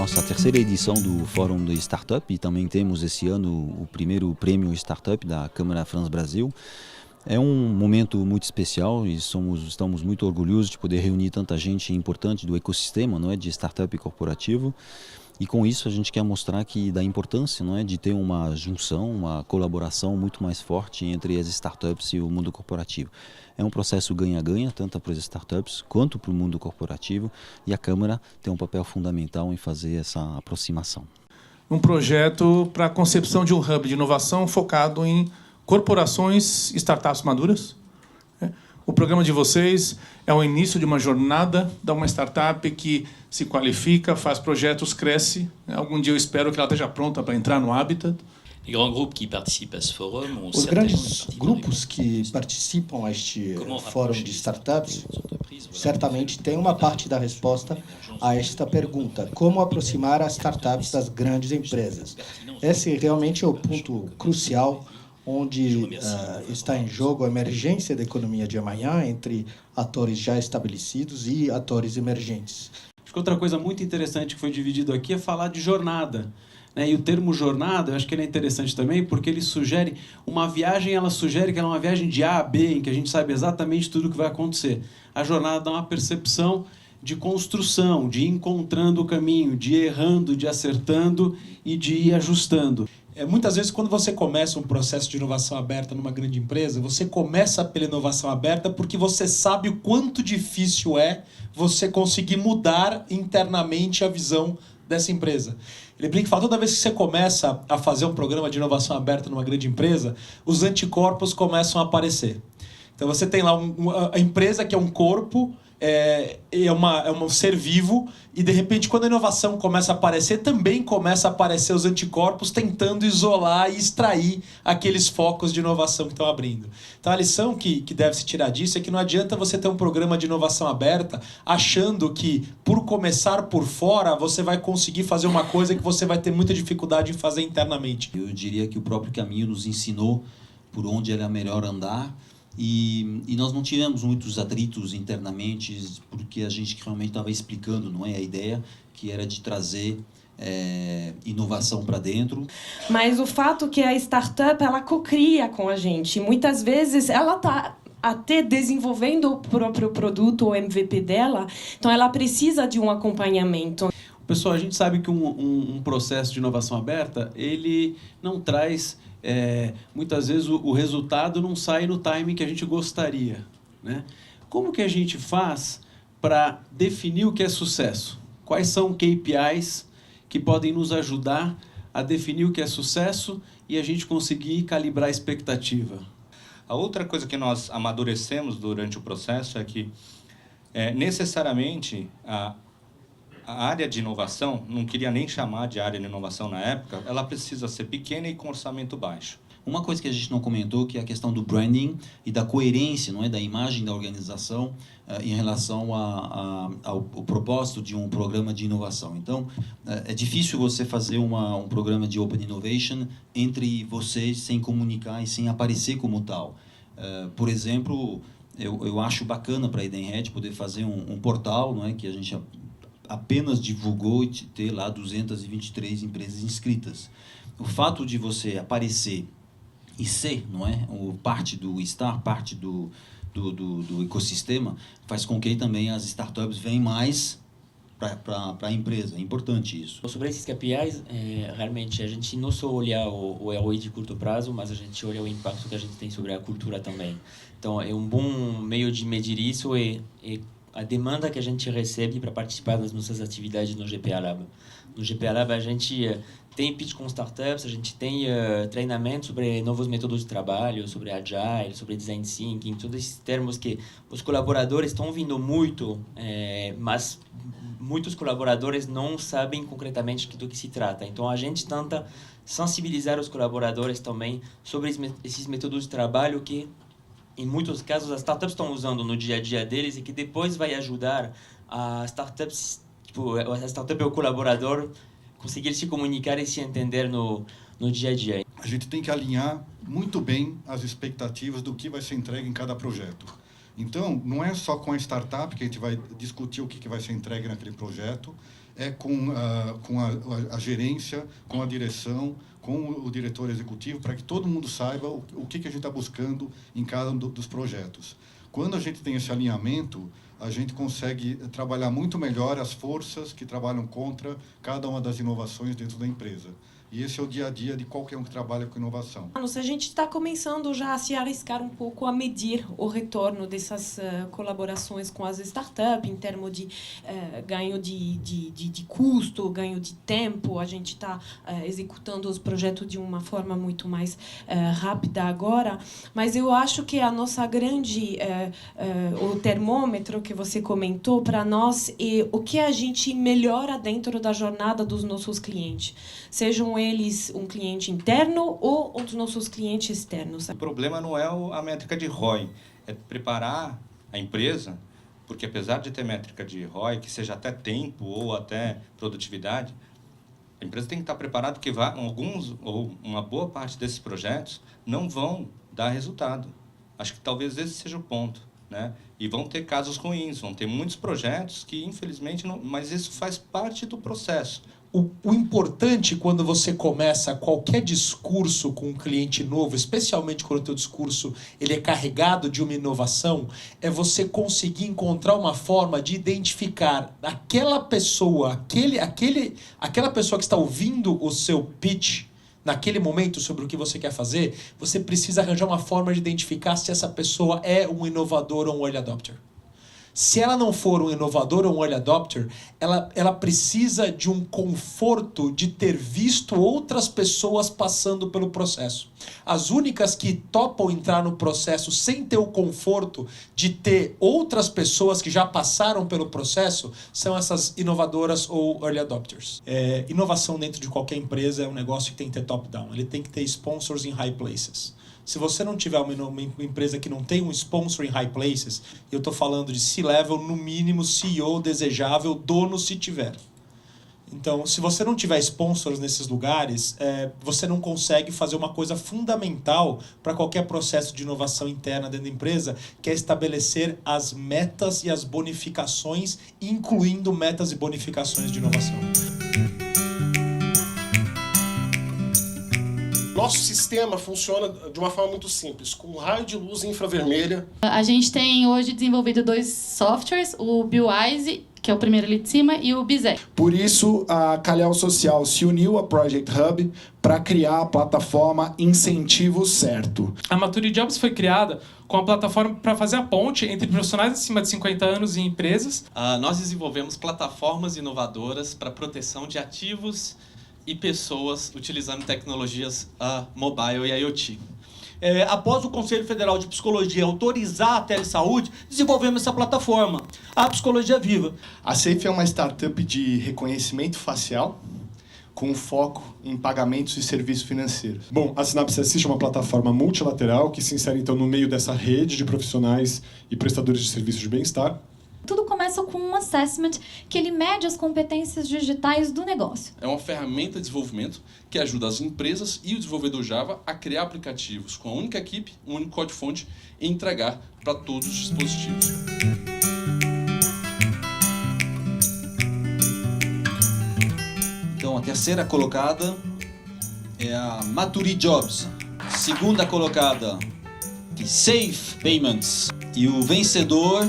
nossa terceira edição do Fórum de Startup e também temos esse ano o primeiro prêmio Startup da Câmara France Brasil. É um momento muito especial e estamos muito orgulhosos de poder reunir tanta gente importante do ecossistema, não é, de startup corporativo. E com isso a gente quer mostrar que da importância, não é, de ter uma junção, uma colaboração muito mais forte entre as startups e o mundo corporativo. É um processo ganha-ganha, tanto para as startups quanto para o mundo corporativo, e a Câmara tem um papel fundamental em fazer essa aproximação. Um projeto para a concepção de um hub de inovação focado em corporações e startups maduras. O programa de vocês é o início de uma jornada de uma startup que se qualifica, faz projetos, cresce. Algum dia eu espero que ela esteja pronta para entrar no Habitat. Os grandes grupos que participam a este fórum de startups certamente têm uma parte da resposta a esta pergunta: como aproximar as startups das grandes empresas? Esse realmente é o ponto crucial onde está em jogo a emergência da economia de amanhã entre atores já estabelecidos e atores emergentes. Acho que outra coisa muito interessante que foi dividido aqui é falar de jornada. E o termo jornada, eu acho que ele é interessante também, porque ele sugere uma viagem, ela sugere que ela é uma viagem de A a B, em que a gente sabe exatamente tudo o que vai acontecer. A jornada dá uma percepção de construção, de ir encontrando o caminho, de ir errando, de acertando e de ir ajustando. Muitas vezes, quando você começa um processo de inovação aberta numa grande empresa, você começa pela inovação aberta porque você sabe o quanto difícil é você conseguir mudar internamente a visão dessa empresa. Ele brinca e fala, toda vez que você começa a fazer um programa de inovação aberta numa grande empresa, os anticorpos começam a aparecer. Então você tem lá a empresa que é um corpo, é um ser vivo, e de repente quando a inovação começa a aparecer, também começa a aparecer os anticorpos tentando isolar e extrair aqueles focos de inovação que estão abrindo. Então a lição que deve se tirar disso é que não adianta você ter um programa de inovação aberta achando que por começar por fora você vai conseguir fazer uma coisa que você vai ter muita dificuldade em fazer internamente. Eu diria que o próprio caminho nos ensinou por onde era melhor andar. E nós não tivemos muitos atritos internamente, porque a gente realmente estava explicando, não é, a ideia que era de trazer inovação para dentro. Mas o fato que a startup ela cocria com a gente, muitas vezes ela está até desenvolvendo o próprio produto ou MVP dela, então ela precisa de um acompanhamento. Pessoal, a gente sabe que um processo de inovação aberta, ele não traz... muitas vezes o resultado não sai no time que a gente gostaria, né? Como que a gente faz para definir o que é sucesso? Quais são KPIs que podem nos ajudar a definir o que é sucesso e a gente conseguir calibrar a expectativa? A outra coisa que nós amadurecemos durante o processo é que necessariamente a área de inovação, não queria nem chamar de área de inovação na época, ela precisa ser pequena e com orçamento baixo. Uma coisa que a gente não comentou, que é a questão do branding e da coerência, não é, da imagem da organização em relação ao propósito de um programa de inovação. Então, é difícil você fazer um programa de Open Innovation entre vocês sem comunicar e sem aparecer como tal. Por exemplo, eu acho bacana para a Edenred poder fazer um portal, não é, que a gente apenas divulgou e ter lá 223 empresas inscritas. O fato de você aparecer e ser, não é, parte do ecossistema, faz com que também as startups venham mais para a empresa. É importante isso. Sobre esses KPIs, realmente a gente não só olha o ROI de curto prazo, mas a gente olha o impacto que a gente tem sobre a cultura também. Então, é um bom meio de medir isso é a demanda que a gente recebe para participar das nossas atividades no GPA Lab. No GPA Lab, a gente tem pitch com startups, a gente tem treinamento sobre novos métodos de trabalho, sobre agile, sobre design thinking, todos esses termos que os colaboradores estão ouvindo muito, mas muitos colaboradores não sabem concretamente do que se trata. Então, a gente tenta sensibilizar os colaboradores também sobre esses métodos de trabalho que em muitos casos as startups estão usando no dia a dia deles e que depois vai ajudar a startups, a startup e o colaborador conseguir se comunicar e se entender no dia a dia. A gente tem que alinhar muito bem as expectativas do que vai ser entregue em cada projeto. Então, não é só com a startup que a gente vai discutir o que vai ser entregue naquele projeto, é com a gerência, com a direção, com o diretor executivo, para que todo mundo saiba o que a gente está buscando em cada um dos projetos. Quando a gente tem esse alinhamento, a gente consegue trabalhar muito melhor as forças que trabalham contra cada uma das inovações dentro da empresa. E esse é o dia a dia de qualquer um que trabalha com inovação. A gente está começando já a se arriscar um pouco a medir o retorno dessas colaborações com as startups em termos de ganho de custo, ganho de tempo. A gente está executando os projetos de uma forma muito mais rápida agora. Mas eu acho que a nossa grande... o termômetro que você comentou para nós é o que a gente melhora dentro da jornada dos nossos clientes. Sejam eles um cliente interno ou os nossos clientes externos. O problema não é a métrica de ROI, é preparar a empresa, porque apesar de ter métrica de ROI, que seja até tempo ou até produtividade, a empresa tem que estar preparada porque alguns ou uma boa parte desses projetos não vão dar resultado. Acho que talvez esse seja o ponto, né? E vão ter casos ruins, vão ter muitos projetos que infelizmente não, mas isso faz parte do processo. O importante quando você começa qualquer discurso com um cliente novo, especialmente quando o teu discurso ele é carregado de uma inovação, é você conseguir encontrar uma forma de identificar aquela pessoa, aquela pessoa que está ouvindo o seu pitch naquele momento sobre o que você quer fazer. Você precisa arranjar uma forma de identificar se essa pessoa é um inovador ou um early adopter. Se ela não for um inovador ou um early adopter, ela precisa de um conforto de ter visto outras pessoas passando pelo processo. As únicas que topam entrar no processo sem ter o conforto de ter outras pessoas que já passaram pelo processo são essas inovadoras ou early adopters. Inovação dentro de qualquer empresa é um negócio que tem que ter top-down. Ele tem que ter sponsors in high places. Se você não tiver uma empresa que não tem um sponsor em high places, eu estou falando de C-level, no mínimo, CEO desejável, dono se tiver. Então, se você não tiver sponsors nesses lugares, você não consegue fazer uma coisa fundamental para qualquer processo de inovação interna dentro da empresa, que é estabelecer as metas e as bonificações, incluindo metas e bonificações de inovação. Nosso sistema funciona de uma forma muito simples, com raio de luz infravermelha. A gente tem hoje desenvolvido 2 softwares, o BuWise, que é o primeiro ali de cima, e o Bizec. Por isso, a Calhau Social se uniu à Project Hub para criar a plataforma Incentivo Certo. A Maturity Jobs foi criada com a plataforma para fazer a ponte entre profissionais acima de 50 anos e empresas. Nós desenvolvemos plataformas inovadoras para proteção de ativos e pessoas utilizando tecnologias mobile e IoT. Após o Conselho Federal de Psicologia autorizar a telesaúde, desenvolvemos essa plataforma, a Psicologia Viva. A Safe é uma startup de reconhecimento facial com foco em pagamentos e serviços financeiros. Bom, a Synapse Assist é uma plataforma multilateral que se insere então no meio dessa rede de profissionais e prestadores de serviços de bem-estar. Tudo começa com um assessment que ele mede as competências digitais do negócio. É uma ferramenta de desenvolvimento que ajuda as empresas e o desenvolvedor Java a criar aplicativos com a única equipe, um único código-fonte e entregar para todos os dispositivos. Então, a terceira colocada é a Maturity Jobs. Segunda colocada, Safe Payments. E o vencedor...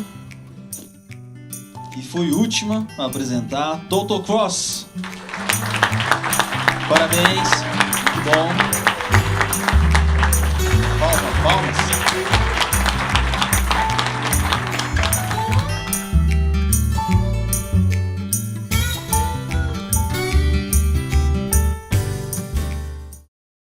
E foi o último a apresentar, Total Cross. Parabéns, muito bom.